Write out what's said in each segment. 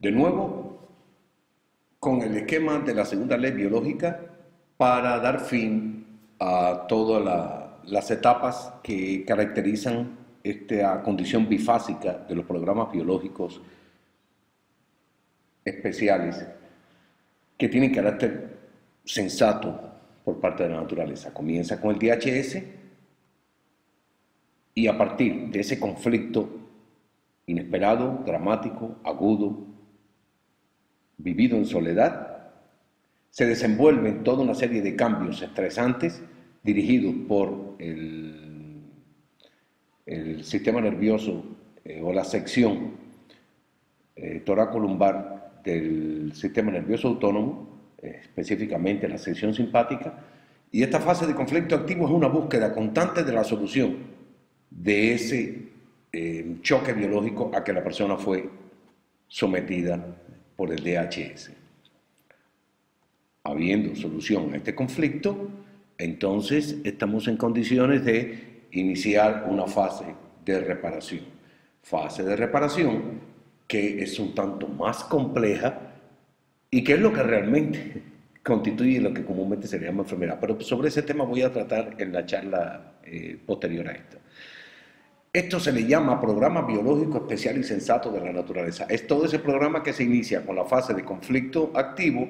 De nuevo, con el esquema de la segunda ley biológica para dar fin a todas las etapas que caracterizan esta condición bifásica de los programas biológicos especiales que tienen carácter sensato por parte de la naturaleza. Comienza con el DHS y a partir de ese conflicto inesperado, dramático, agudo, vivido en soledad, se desenvuelven toda una serie de cambios estresantes dirigidos por el sistema nervioso o la sección toracolumbar del sistema nervioso autónomo, específicamente la sección simpática, y esta fase de conflicto activo es una búsqueda constante de la solución de ese choque biológico a que la persona fue sometida por el DHS. Habiendo solución a este conflicto, entonces estamos en condiciones de iniciar una fase de reparación. Fase de reparación que es un tanto más compleja y que es lo que realmente constituye lo que comúnmente se llama enfermedad. Pero sobre ese tema voy a tratar en la charla posterior a esta. Esto se le llama programa biológico especial y sensato de la naturaleza. Es todo ese programa que se inicia con la fase de conflicto activo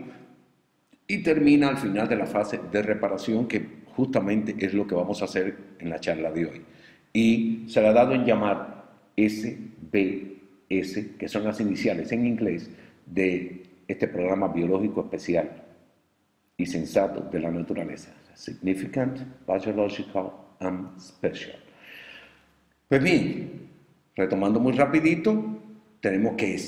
y termina al final de la fase de reparación, que justamente es lo que vamos a hacer en la charla de hoy. Y se le ha dado en llamar SBS, que son las iniciales en inglés de este programa biológico especial y sensato de la naturaleza. Significant, Biological and Special. Pues bien, retomando muy rapidito, tenemos que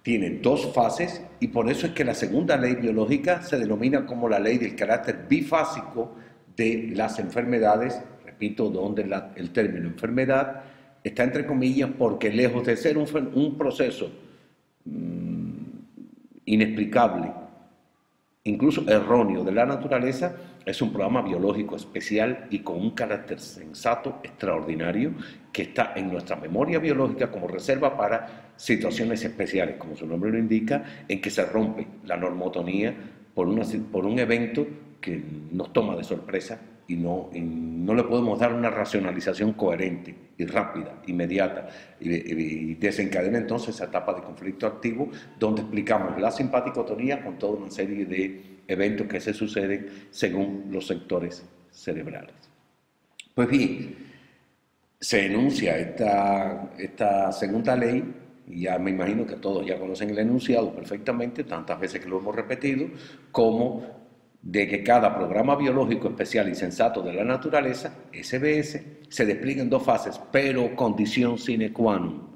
tiene dos fases y por eso es que la segunda ley biológica se denomina como la ley del carácter bifásico de las enfermedades. Repito, donde el término enfermedad está entre comillas porque lejos de ser un proceso inexplicable, incluso erróneo de la naturaleza, es un programa biológico especial y con un carácter sensato extraordinario que está en nuestra memoria biológica como reserva para situaciones especiales, como su nombre lo indica, en que se rompe la normotonía por un evento que nos toma de sorpresa y no le podemos dar una racionalización coherente y rápida, inmediata, y desencadena entonces esa etapa de conflicto activo donde explicamos la simpaticotonía con toda una serie de eventos que se suceden según los sectores cerebrales. Pues bien, se enuncia esta segunda ley, y ya me imagino que todos ya conocen el enunciado perfectamente, tantas veces que lo hemos repetido, como de que cada programa biológico especial y sensato de la naturaleza, SBS, se despliega en dos fases, pero condición sine qua non,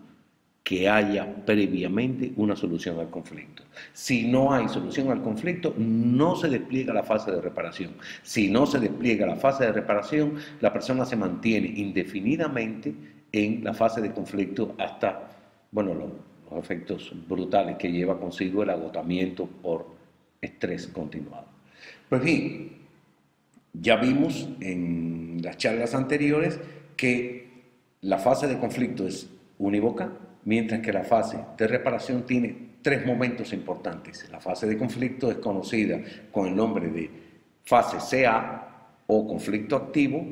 que haya previamente una solución al conflicto. Si no hay solución al conflicto, no se despliega la fase de reparación. Si no se despliega la fase de reparación, la persona se mantiene indefinidamente en la fase de conflicto hasta, bueno, los efectos brutales que lleva consigo el agotamiento por estrés continuado. Pues bien, ya vimos en las charlas anteriores que la fase de conflicto es unívoca, mientras que la fase de reparación tiene tres momentos importantes. La fase de conflicto es conocida con el nombre de fase CA o conflicto activo.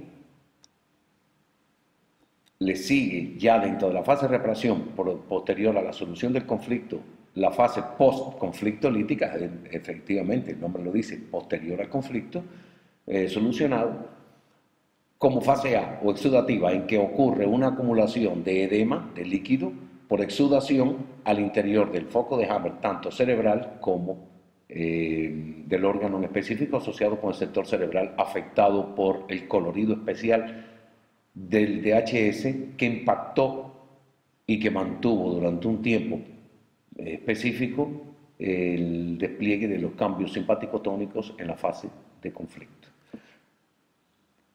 Le sigue ya dentro de la fase de reparación posterior a la solución del conflicto la fase post-conflicto lítica, efectivamente el nombre lo dice, posterior al conflicto solucionado, como fase A o exudativa, en que ocurre una acumulación de edema, de líquido, por exudación al interior del foco de Hammer, tanto cerebral como del órgano en específico asociado con el sector cerebral afectado por el colorido especial del DHS que impactó y que mantuvo durante un tiempo específico el despliegue de los cambios simpático-tónicos en la fase de conflicto.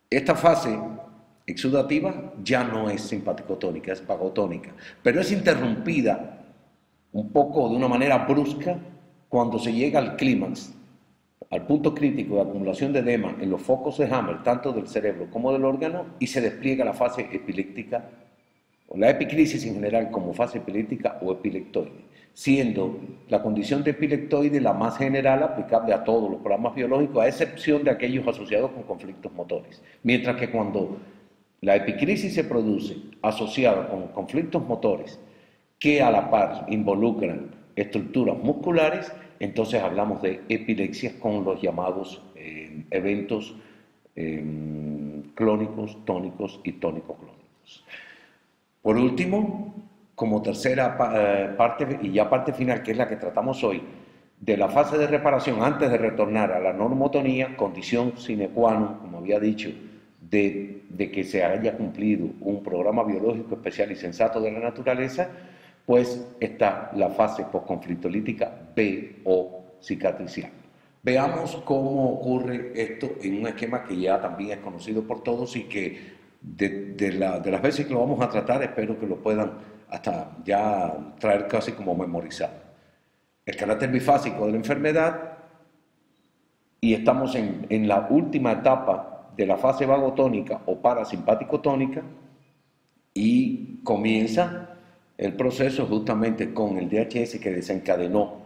Esta fase exudativa ya no es simpático-tónica, es vagotónica, pero es interrumpida un poco de una manera brusca cuando se llega al clímax, al punto crítico de acumulación de edema en los focos de Hammer, tanto del cerebro como del órgano, y se despliega la fase epiléptica o la epicrisis en general como fase epiléptica o epileptoide, siendo la condición de epileptoide la más general aplicable a todos los programas biológicos, a excepción de aquellos asociados con conflictos motores. Mientras que cuando la epicrisis se produce asociada con conflictos motores que a la par involucran estructuras musculares, entonces hablamos de epilepsias con los llamados eventos clónicos, tónicos y tónico-clónicos. Por último, como tercera parte, y ya parte final, que es la que tratamos hoy, de la fase de reparación antes de retornar a la normotonía, condición sine qua non, como había dicho, de que se haya cumplido un programa biológico especial y sensato de la naturaleza, pues está la fase postconflictolítica B o cicatricial. Veamos cómo ocurre esto en un esquema que ya también es conocido por todos y que de las veces que lo vamos a tratar espero que lo puedan hasta ya traer casi como memorizado. El carácter bifásico de la enfermedad, y estamos en la última etapa de la fase vagotónica o parasimpático-tónica, y comienza el proceso justamente con el DHS que desencadenó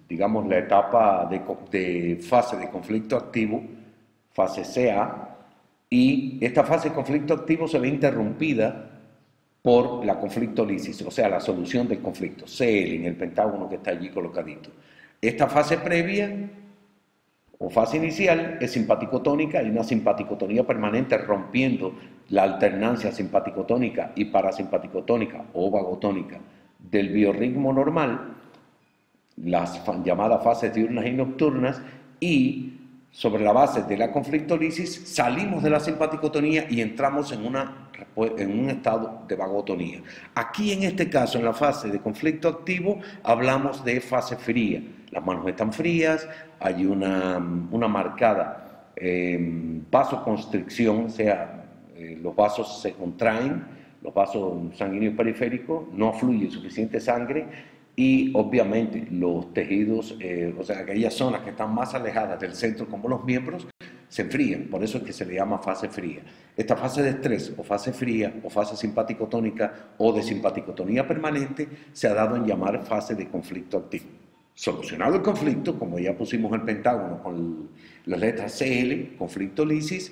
digamos, la etapa de fase de conflicto activo, fase CA, y esta fase de conflicto activo se ve interrumpida por la conflictolisis, o sea, la solución del conflicto, CL, en el pentágono que está allí colocadito. Esta fase previa o fase inicial es simpaticotónica y una simpaticotonía permanente rompiendo la alternancia simpaticotónica y parasimpaticotónica o vagotónica del biorritmo normal, las llamadas fases diurnas y nocturnas, y sobre la base de la conflictolisis salimos de la simpaticotonía y entramos en un estado de vagotonía. Aquí en este caso, en la fase de conflicto activo, hablamos de fase fría. Las manos están frías, hay una marcada vasoconstricción, o sea, los vasos se contraen, los vasos sanguíneos periféricos, no fluye suficiente sangre, y obviamente los tejidos, o sea, aquellas zonas que están más alejadas del centro, como los miembros, se enfrían. Por eso es que se le llama fase fría. Esta fase de estrés o fase fría o fase simpaticotónica o de simpaticotonía permanente se ha dado en llamar fase de conflicto activo. Solucionado el conflicto, como ya pusimos el pentágono con las letras CL, conflictolisis,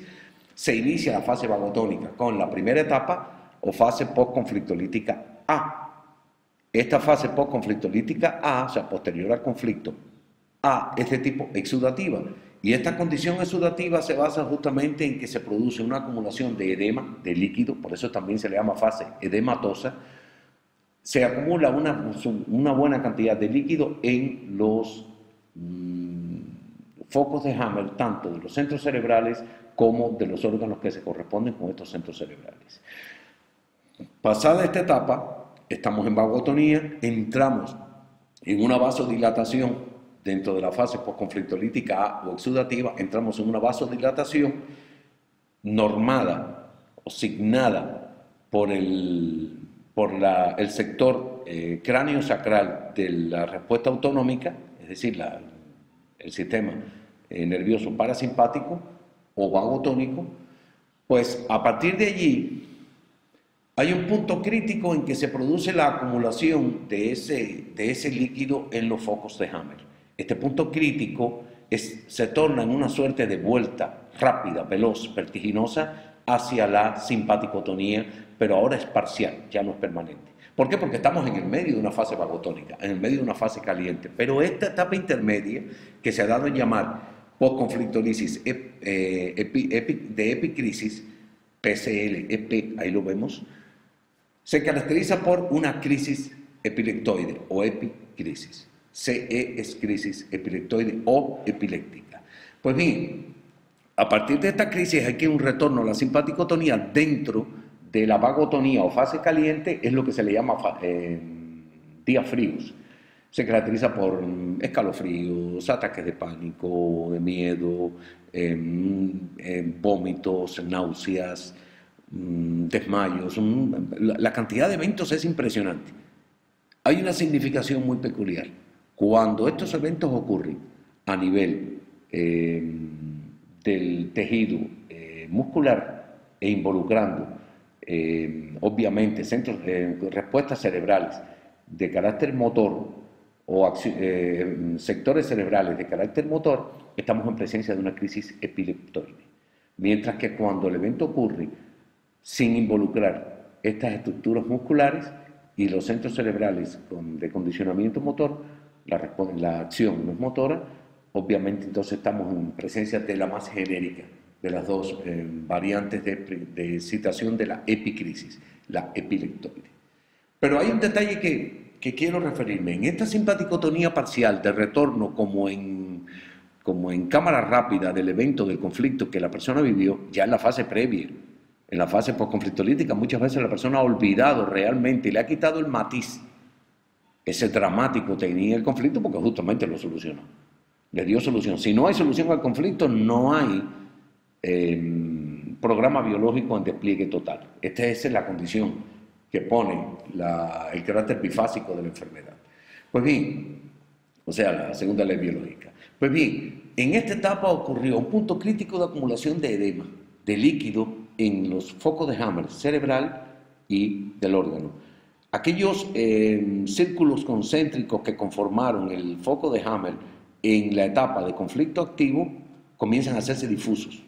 se inicia la fase vagotónica con la primera etapa o fase postconflictolítica A. Esta fase postconflictolítica A, o sea, posterior al conflicto A, es de tipo exudativa. Y esta condición exudativa se basa justamente en que se produce una acumulación de edema, de líquido, por eso también se le llama fase edematosa. Se acumula una buena cantidad de líquido en los focos de Hammer, tanto de los centros cerebrales como de los órganos que se corresponden con estos centros cerebrales. Pasada esta etapa, estamos en vagotonía, entramos en una vasodilatación dentro de la fase postconflictolítica A o exudativa, entramos en una vasodilatación normada o signada por el sector cráneo-sacral de la respuesta autonómica, es decir, el sistema nervioso parasimpático o vagotónico. Pues a partir de allí hay un punto crítico en que se produce la acumulación de ese líquido en los focos de Hammer. Este punto crítico se torna en una suerte de vuelta rápida, veloz, vertiginosa hacia la simpaticotonía, pero ahora es parcial, ya no es permanente. ¿Por qué? Porque estamos en el medio de una fase vagotónica, en el medio de una fase caliente, pero esta etapa intermedia, que se ha dado en llamar postconflictolisis de epicrisis, PCL, EP, ahí lo vemos, se caracteriza por una crisis epileptoide o epicrisis. CE es crisis epileptoide o epiléptica. Pues bien, a partir de esta crisis hay que un retorno a la simpaticotonía dentro de la vagotonía o fase caliente, es lo que se le llama días fríos. Se caracteriza por escalofríos, ataques de pánico, de miedo, vómitos, náuseas, desmayos. La cantidad de eventos es impresionante. Hay una significación muy peculiar. Cuando estos eventos ocurren a nivel del tejido muscular e involucrando obviamente respuestas cerebrales de carácter motor o sectores cerebrales de carácter motor, estamos en presencia de una crisis epileptoide. Mientras que cuando el evento ocurre sin involucrar estas estructuras musculares y los centros cerebrales de condicionamiento motor, la acción no es motora, obviamente entonces estamos en presencia de la más genérica de las dos variantes de excitación de la epicrisis, la epileptoide. Pero hay un detalle que quiero referirme. En esta simpaticotonía parcial de retorno como en cámara rápida del evento, del conflicto que la persona vivió, ya en la fase previa, en la fase postconflictolítica, muchas veces la persona ha olvidado realmente y le ha quitado el matiz, ese dramático tenía el conflicto porque justamente lo solucionó, le dio solución. Si no hay solución al conflicto, no hay programa biológico en despliegue total. Esta es la condición que pone el carácter bifásico de la enfermedad. Pues bien, o sea, la segunda ley biológica. Pues bien, en esta etapa ocurrió un punto crítico de acumulación de edema, de líquido en los focos de Hammer cerebral y del órgano. Aquellos círculos concéntricos que conformaron el foco de Hammer en la etapa de conflicto activo comienzan a hacerse difusos.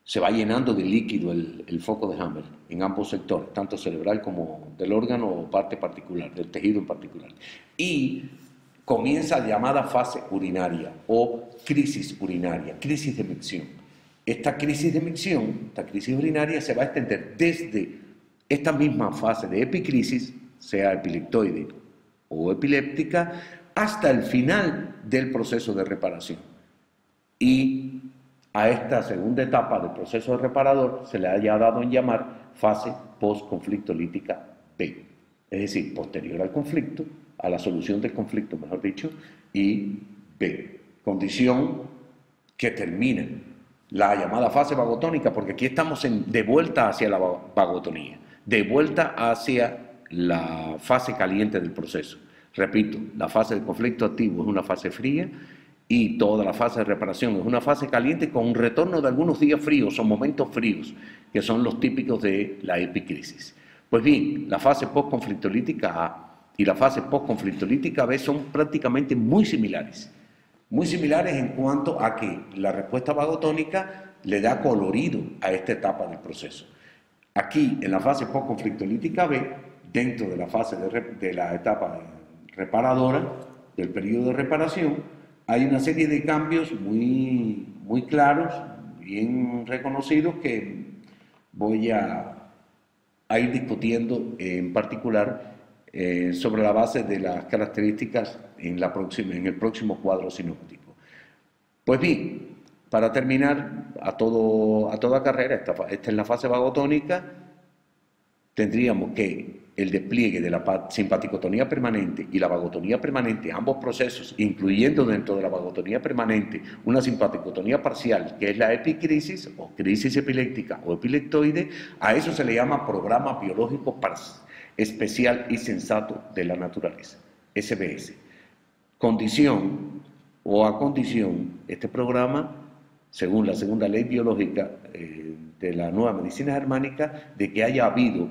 Se va llenando de líquido el foco de Hammer en ambos sectores, tanto cerebral como del órgano o parte particular, del tejido en particular. Y comienza la llamada fase urinaria o crisis urinaria, crisis de micción. Esta crisis de micción, esta crisis urinaria se va a extender desde esta misma fase de epicrisis, sea epileptoide o epiléptica, hasta el final del proceso de reparación. Y a esta segunda etapa del proceso reparador se le haya dado en llamar fase postconflictolítica B, es decir, posterior al conflicto, a la solución del conflicto, mejor dicho, y B, condición que termina la llamada fase vagotónica, porque aquí estamos de vuelta hacia la vagotonía, de vuelta hacia la fase caliente del proceso. Repito, la fase del conflicto activo es una fase fría y toda la fase de reparación es una fase caliente con un retorno de algunos días fríos o momentos fríos, que son los típicos de la epicrisis. Pues bien, la fase postconflictolítica A y la fase postconflictolítica B son prácticamente muy similares en cuanto a que la respuesta vagotónica le da colorido a esta etapa del proceso. Aquí, en la fase postconflictolítica B, dentro de la fase de la etapa reparadora, del periodo de reparación, hay una serie de cambios muy claros, bien reconocidos, que voy a ir discutiendo en particular sobre la base de las características en el próximo cuadro sinóptico. Pues bien, para terminar, a toda carrera, esta es la fase vagotónica, tendríamos que el despliegue de la simpaticotonía permanente y la vagotonía permanente, ambos procesos, incluyendo dentro de la vagotonía permanente una simpaticotonía parcial, que es la epicrisis o crisis epiléptica o epileptoide, a eso se le llama programa biológico especial y sensato de la naturaleza, SBS. Condición o a condición, este programa, según la segunda ley biológica de la nueva medicina germánica, de que haya habido,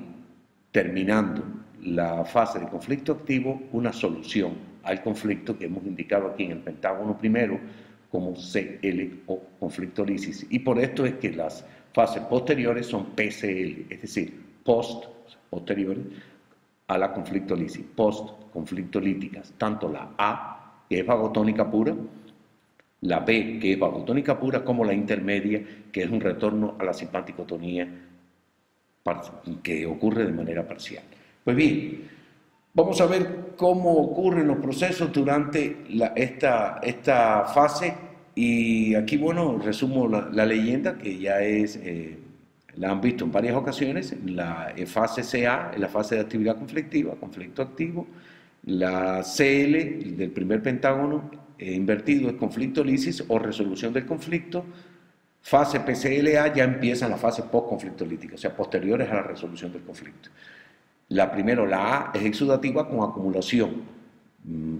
terminando la fase de conflicto activo, una solución al conflicto que hemos indicado aquí en el pentágono primero como CL o conflictolisis. Y por esto es que las fases posteriores son PCL, es decir, posteriores a la conflictolisis, postconflictolíticas, tanto la A, que es vagotónica pura, la B, que es vagotónica pura, como la intermedia, que es un retorno a la simpaticotonía que ocurre de manera parcial. Pues bien, vamos a ver cómo ocurren los procesos durante esta fase, y aquí, bueno, resumo la leyenda que ya la han visto en varias ocasiones. La fase CA es la fase de actividad conflictiva, conflicto activo. La CL del primer pentágono invertido es conflictolisis o resolución del conflicto. Fase PCLA ya empieza en la fase postconflictolítica, o sea, posteriores a la resolución del conflicto. La primero, la A, es exudativa con acumulación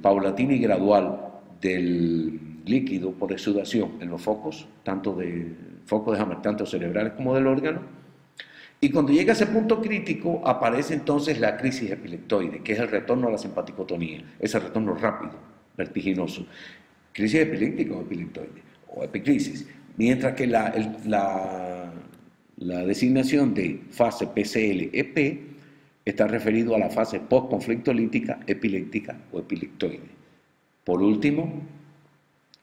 paulatina y gradual del líquido por exudación en los focos, tanto de Hammer, tanto cerebrales como del órgano. Y cuando llega a ese punto crítico, aparece entonces la crisis epileptoide, que es el retorno a la simpaticotonía, ese retorno rápido, vertiginoso. Crisis epiléptica o epileptoide, o epicrisis. Mientras que la designación de fase PCL-EP está referido a la fase postconflictolítica, epiléptica o epileptoide. Por último,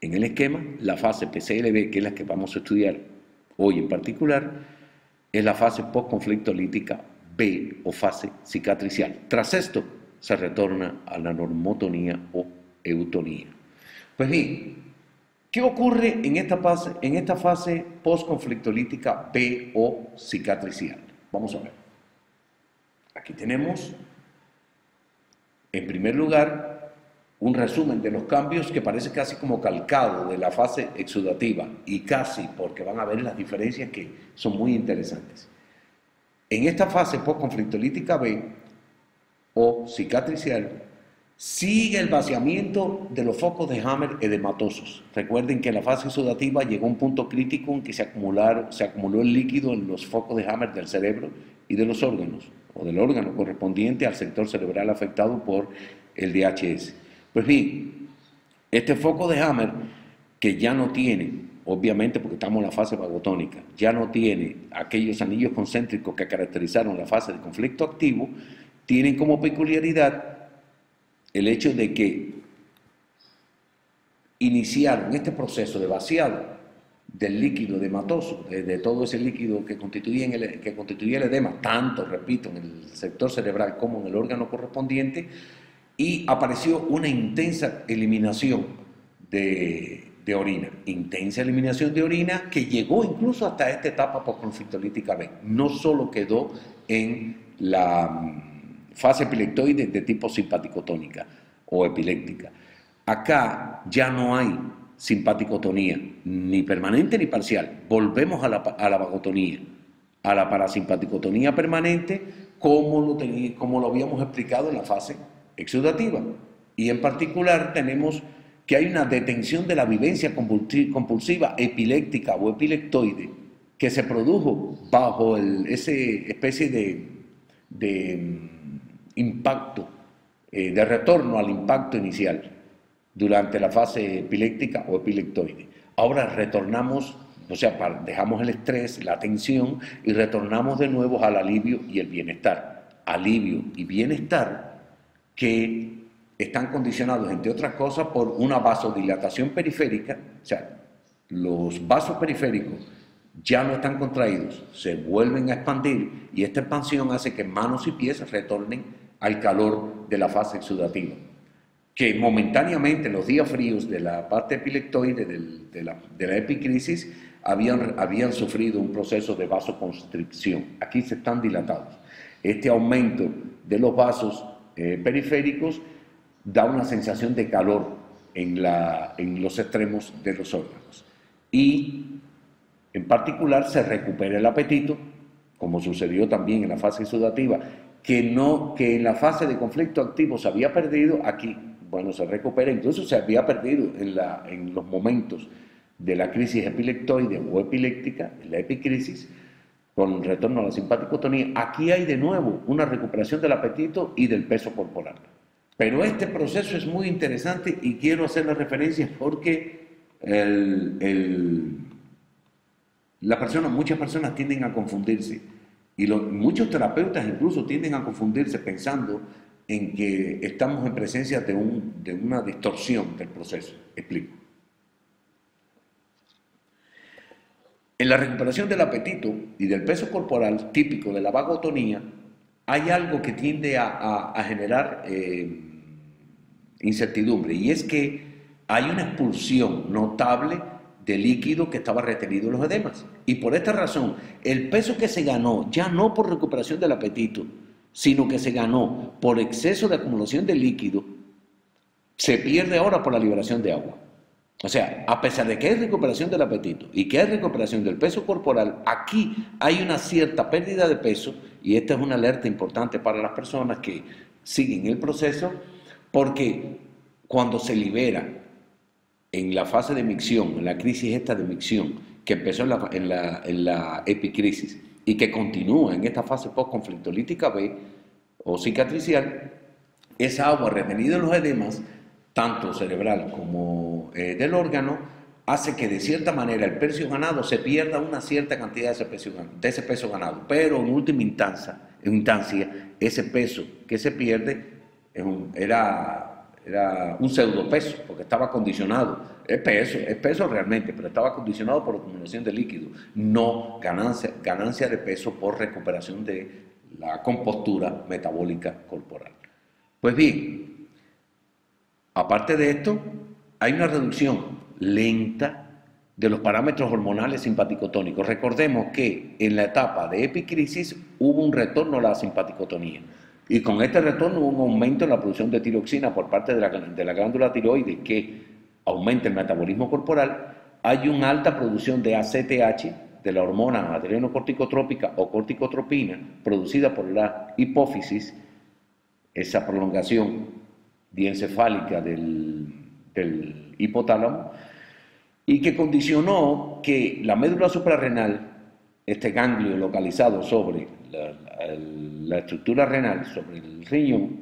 en el esquema, la fase PCLB, que es la que vamos a estudiar hoy en particular, es la fase postconflictolítica B o fase cicatricial. Tras esto, se retorna a la normotonía o eutonía. Pues bien, ¿qué ocurre en esta fase postconflictolítica B o cicatricial? Vamos a ver. Aquí tenemos, en primer lugar, un resumen de los cambios que parece casi como calcado de la fase exudativa, y casi porque van a ver las diferencias que son muy interesantes. En esta fase postconflictolítica B o cicatricial, sigue el vaciamiento de los focos de Hammer edematosos. Recuerden que en la fase exudativa llegó un punto crítico en que se acumuló el líquido en los focos de Hammer del cerebro y de los órganos, o del órgano correspondiente al sector cerebral afectado por el DHS. Pues bien, este foco de Hammer, que ya no tiene, obviamente porque estamos en la fase vagotónica, ya no tiene aquellos anillos concéntricos que caracterizaron la fase de conflicto activo, tienen como peculiaridad el hecho de que iniciaron este proceso de vaciado del líquido edematoso, de todo ese líquido que constituía el edema, tanto, repito, en el sector cerebral como en el órgano correspondiente, y apareció una intensa eliminación de orina, que llegó incluso hasta esta etapa postconflictolítica B. No solo quedó en la fase epileptoide de tipo simpaticotónica o epiléptica. Acá ya no hay simpaticotonía, ni permanente ni parcial. Volvemos a la vagotonía, a la parasimpaticotonía permanente, como lo habíamos explicado en la fase exudativa. Y en particular tenemos que hay una detención de la vivencia compulsiva epiléptica o epileptoide que se produjo bajo esa especie de impacto, de retorno al impacto inicial durante la fase epiléptica o epileptoide. Ahora retornamos, o sea, dejamos el estrés, la tensión y retornamos de nuevo al alivio y el bienestar. Alivio y bienestar que están condicionados, entre otras cosas, por una vasodilatación periférica, o sea, los vasos periféricos ya no están contraídos, se vuelven a expandir y esta expansión hace que manos y pies retornen al calor de la fase exudativa, que momentáneamente en los días fríos de la parte epileptoide de la epicrisis habían sufrido un proceso de vasoconstricción. Aquí se están dilatados. Este aumento de los vasos periféricos da una sensación de calor en los extremos de los órganos. Y en particular se recupera el apetito, como sucedió también en la fase exudativa, que en la fase de conflicto activo se había perdido. Aquí, bueno, se recupera, incluso se había perdido en los momentos de la crisis epileptoide o epiléptica, en la epicrisis, con retorno a la simpaticotonía. Aquí hay de nuevo una recuperación del apetito y del peso corporal. Pero este proceso es muy interesante y quiero hacer la referencia porque muchas personas tienden a confundirse y muchos terapeutas incluso tienden a confundirse pensando en que estamos en presencia de una distorsión del proceso. Explico. En la recuperación del apetito y del peso corporal típico de la vagotonía, hay algo que tiende a generar incertidumbre, y es que hay una expulsión notable de líquido que estaba retenido en los edemas. Y por esta razón, el peso que se ganó, ya no por recuperación del apetito, sino que se ganó por exceso de acumulación de líquido, se pierde ahora por la liberación de agua. O sea, a pesar de que hay recuperación del apetito y que hay recuperación del peso corporal, aquí hay una cierta pérdida de peso, y esta es una alerta importante para las personas que siguen el proceso, porque cuando se libera en la fase de micción, en la crisis esta de micción, que empezó en la epicrisis, y que continúa en esta fase postconflictolítica B o cicatricial, esa agua retenida en los edemas, tanto cerebral como del órgano, hace que de cierta manera el peso ganado se pierda una cierta cantidad de ese peso ganado, pero en última instancia ese peso que se pierde era un pseudopeso, porque estaba condicionado. Es peso realmente, pero estaba condicionado por acumulación de líquido, no ganancia de peso por recuperación de la compostura metabólica corporal. Pues bien, aparte de esto, hay una reducción lenta de los parámetros hormonales simpaticotónicos. Recordemos que en la etapa de epicrisis hubo un retorno a la simpaticotonía. Y con este retorno hubo un aumento en la producción de tiroxina por parte de la glándula tiroides que aumenta el metabolismo corporal. Hay una alta producción de ACTH, de la hormona adrenocorticotrópica o corticotropina, producida por la hipófisis, esa prolongación diencefálica del hipotálamo, y que condicionó que la médula suprarrenal, este ganglio localizado sobre la estructura renal, sobre el riñón,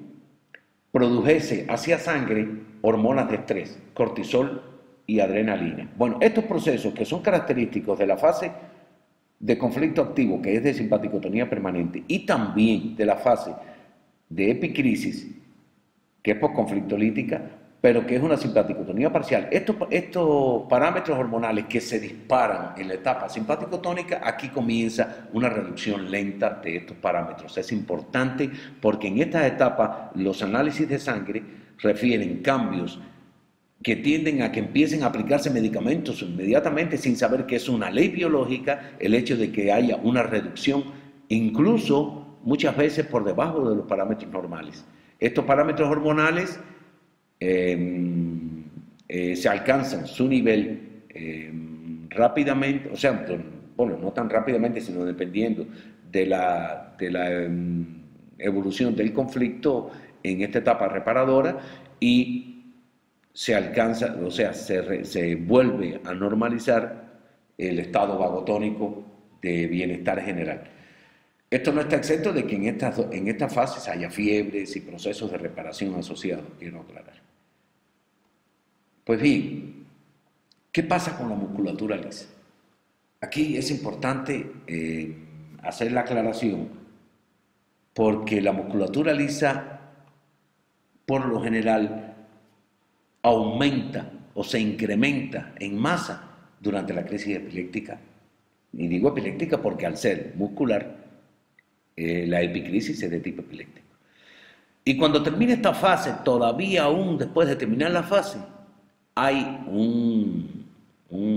produjese hacia sangre hormonas de estrés, cortisol y adrenalina. Bueno, estos procesos que son característicos de la fase de conflicto activo, que es de simpaticotonía permanente, y también de la fase de epicrisis, que es postconflictolítica, pero que es una simpaticotonía parcial. Estos parámetros hormonales que se disparan en la etapa simpaticotónica, aquí comienza una reducción lenta de estos parámetros. Es importante porque en estas etapas los análisis de sangre refieren cambios que tienden a que empiecen a aplicarse medicamentos inmediatamente sin saber que es una ley biológica el hecho de que haya una reducción, incluso muchas veces por debajo de los parámetros normales. Estos parámetros hormonales se alcanzan su nivel rápidamente, o sea, bueno, no tan rápidamente, sino dependiendo de la evolución del conflicto en esta etapa reparadora, y se alcanza, o sea, se vuelve a normalizar el estado vagotónico de bienestar general. Esto no está exento de que en estas fases haya fiebres y procesos de reparación asociados, quiero aclarar. Pues bien, ¿qué pasa con la musculatura lisa? Aquí es importante hacer la aclaración porque la musculatura lisa, por lo general, aumenta o se incrementa en masa durante la crisis epiléptica. Y digo epiléptica porque al ser muscular, la epicrisis es de tipo epiléptico. Y cuando termina esta fase, todavía aún después de terminar la fase, hay un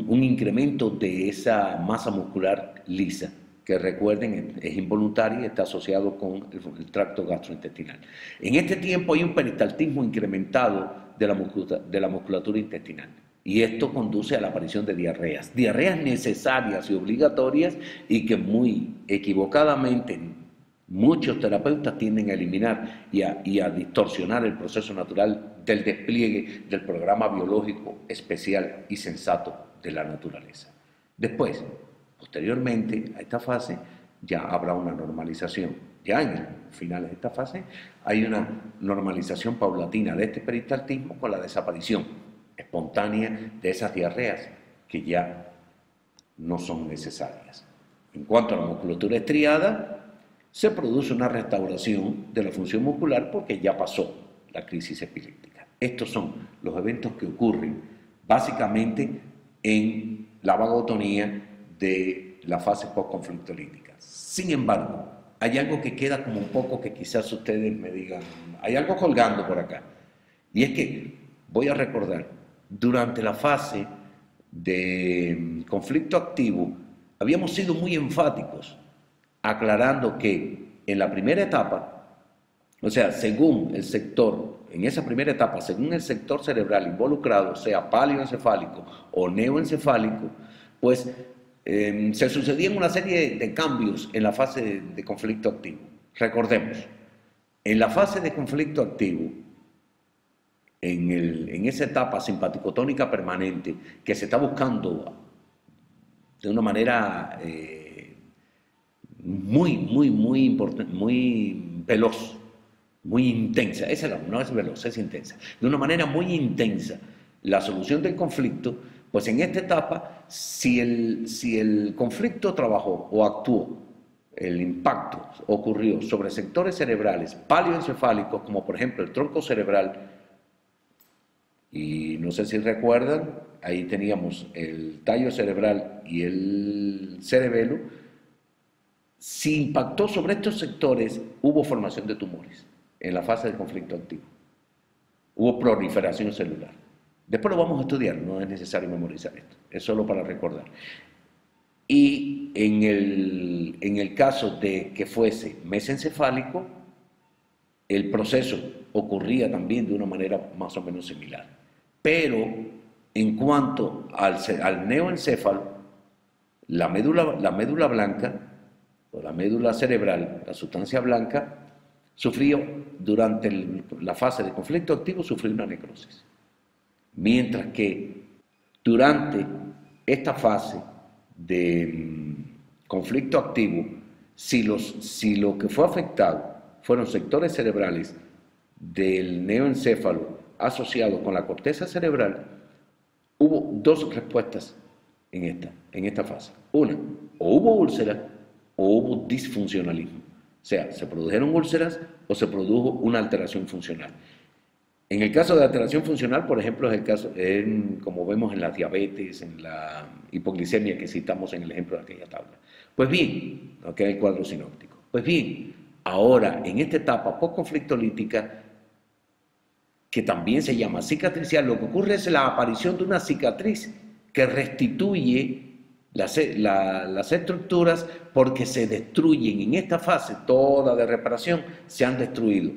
incremento de esa masa muscular lisa, que recuerden es involuntaria y está asociado con el tracto gastrointestinal. En este tiempo hay un peristaltismo incrementado de la musculatura intestinal, y esto conduce a la aparición de diarreas necesarias y obligatorias, y que muy equivocadamente muchos terapeutas tienden a eliminar y a distorsionar el proceso natural del despliegue del programa biológico especial y sensato de la naturaleza. Después, posteriormente a esta fase, ya habrá una normalización. Ya en el final de esta fase hay una normalización paulatina de este peristaltismo con la desaparición espontánea de esas diarreas que ya no son necesarias. En cuanto a la musculatura estriada, se produce una restauración de la función muscular porque ya pasó la crisis epiléptica. Estos son los eventos que ocurren básicamente en la vagotonía de la fase postconflictolítica. Sin embargo, hay algo que queda como un poco que quizás ustedes me digan, hay algo colgando por acá. Y es que, voy a recordar, durante la fase de conflicto activo, habíamos sido muy enfáticos aclarando que en la primera etapa, o sea, según el sector, en esa primera etapa, según el sector cerebral involucrado, sea paleoencefálico o neoencefálico, pues se sucedían una serie de cambios en la fase de conflicto activo. Recordemos, en la fase de conflicto activo, en esa etapa simpaticotónica permanente que se está buscando de una manera muy importante, muy veloz, muy intensa. No es veloz, es intensa. De una manera muy intensa, la solución del conflicto, pues en esta etapa, si el conflicto trabajó o actuó, el impacto ocurrió sobre sectores cerebrales paleoencefálicos, como por ejemplo el tronco cerebral, y no sé si recuerdan, ahí teníamos el tallo cerebral y el cerebelo. Si impactó sobre estos sectores, hubo formación de tumores en la fase de conflicto activo. Hubo proliferación celular. Después lo vamos a estudiar, no es necesario memorizar esto, es solo para recordar. Y en el caso de que fuese mesencefálico, el proceso ocurría también de una manera más o menos similar. Pero en cuanto al neoencéfalo, la médula blanca, o la médula cerebral, la sustancia blanca, sufrió durante la fase de conflicto activo, sufrió una necrosis. Mientras que durante esta fase de conflicto activo, si lo que fue afectado fueron sectores cerebrales del neoencéfalo asociados con la corteza cerebral, hubo dos respuestas en esta fase. Una, o hubo úlcera o hubo disfuncionalismo. O sea, se produjeron úlceras o se produjo una alteración funcional. En el caso de alteración funcional, por ejemplo, es el caso, como vemos en la diabetes, en la hipoglicemia que citamos en el ejemplo de aquella tabla. Pues bien, ok, el cuadro sinóptico. Pues bien, ahora en esta etapa postconflictolítica, que también se llama cicatricial, lo que ocurre es la aparición de una cicatriz que restituye las estructuras porque se destruyen en esta fase toda de reparación, se han destruido.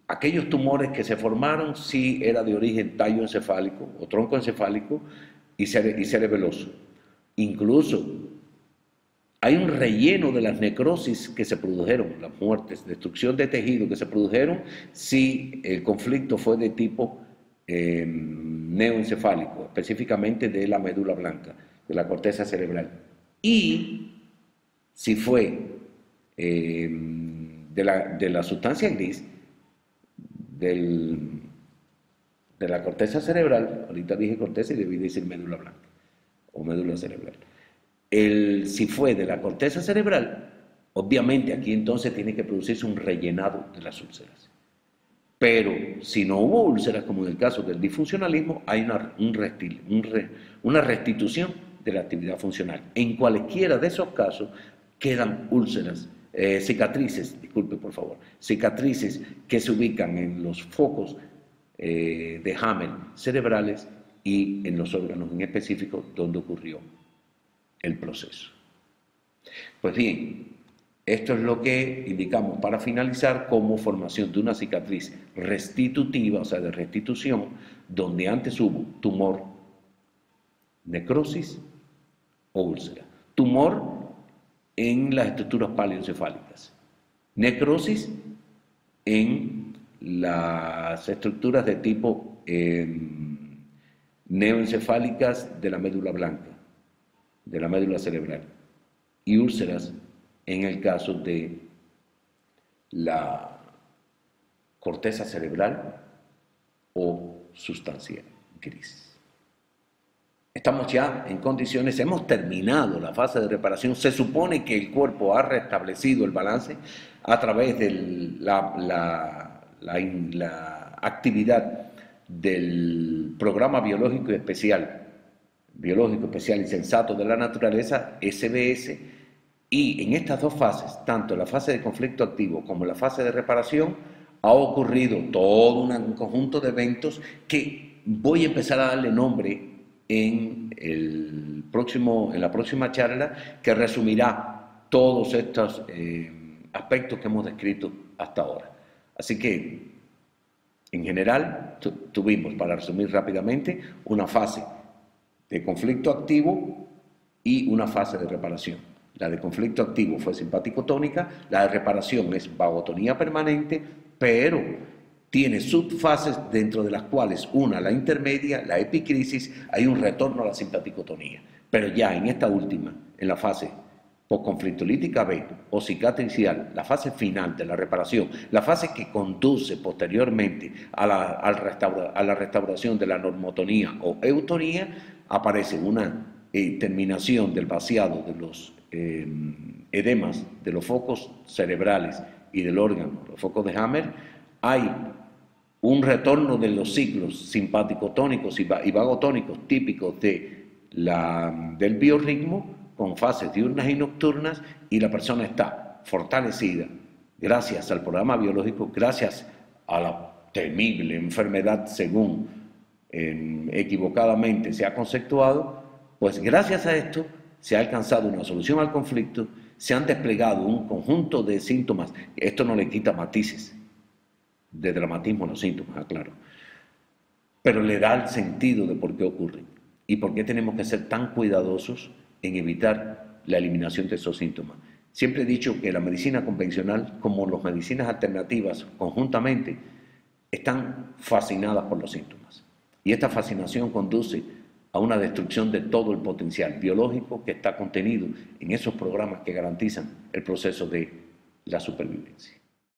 Aquellos tumores que se formaron sí era de origen tallo encefálico o tronco encefálico y cerebeloso. Incluso hay un relleno de las necrosis que se produjeron, las muertes, destrucción de tejido que se produjeron si el conflicto fue de tipo neoencefálico, específicamente de la médula blanca, de la corteza cerebral. Y si fue de la sustancia gris, de la corteza cerebral, ahorita dije corteza y debí decir médula blanca o médula cerebral. Si fue de la corteza cerebral, obviamente aquí entonces tiene que producirse un rellenado de las úlceras. Pero si no hubo úlceras, como en el caso del disfuncionalismo, hay una restitución de la actividad funcional. En cualquiera de esos casos quedan úlceras, cicatrices, disculpe por favor, cicatrices que se ubican en los focos de Hamel cerebrales y en los órganos en específico donde ocurrió el proceso. Pues bien, esto es lo que indicamos para finalizar como formación de una cicatriz restitutiva, o sea, de restitución, donde antes hubo tumor, necrosis o úlcera. Tumor en las estructuras paleoencefálicas, necrosis en las estructuras de tipo neoencefálicas de la médula blanca, de la médula cerebral, y úlceras en el caso de la corteza cerebral o sustancia gris. Estamos ya en condiciones, hemos terminado la fase de reparación, se supone que el cuerpo ha restablecido el balance a través de la actividad del programa biológico especial y sensato de la naturaleza, SBS, y en estas dos fases, tanto en la fase de conflicto activo como en la fase de reparación, ha ocurrido todo un conjunto de eventos que voy a empezar a darle nombre en la próxima charla, que resumirá todos estos aspectos que hemos descrito hasta ahora. Así que, en general, tuvimos, para resumir rápidamente, una fase de conflicto activo y una fase de reparación. La de conflicto activo fue simpático-tónica, la de reparación es vagotonía permanente, pero tiene subfases dentro de las cuales una, la intermedia, la epicrisis, hay un retorno a la simpaticotonía. Pero ya en esta última, en la fase posconflictolítica B o cicatricial, la fase final de la reparación, la fase que conduce posteriormente a la restauración de la normotonía o eutonía, aparece una terminación del vaciado de los edemas de los focos cerebrales y del órgano, los focos de Hammer. Hay un retorno de los ciclos simpático-tónicos y vagotónicos típicos del biorritmo, con fases diurnas y nocturnas, y la persona está fortalecida gracias al programa biológico, gracias a la temible enfermedad según equivocadamente se ha conceptuado. Pues gracias a esto se ha alcanzado una solución al conflicto, se han desplegado un conjunto de síntomas. Esto no le quita matices de dramatismo a los síntomas, aclaro, pero le da el sentido de por qué ocurre y por qué tenemos que ser tan cuidadosos en evitar la eliminación de esos síntomas. Siempre he dicho que la medicina convencional, como las medicinas alternativas conjuntamente, están fascinadas por los síntomas. Y esta fascinación conduce a una destrucción de todo el potencial biológico que está contenido en esos programas que garantizan el proceso de la supervivencia.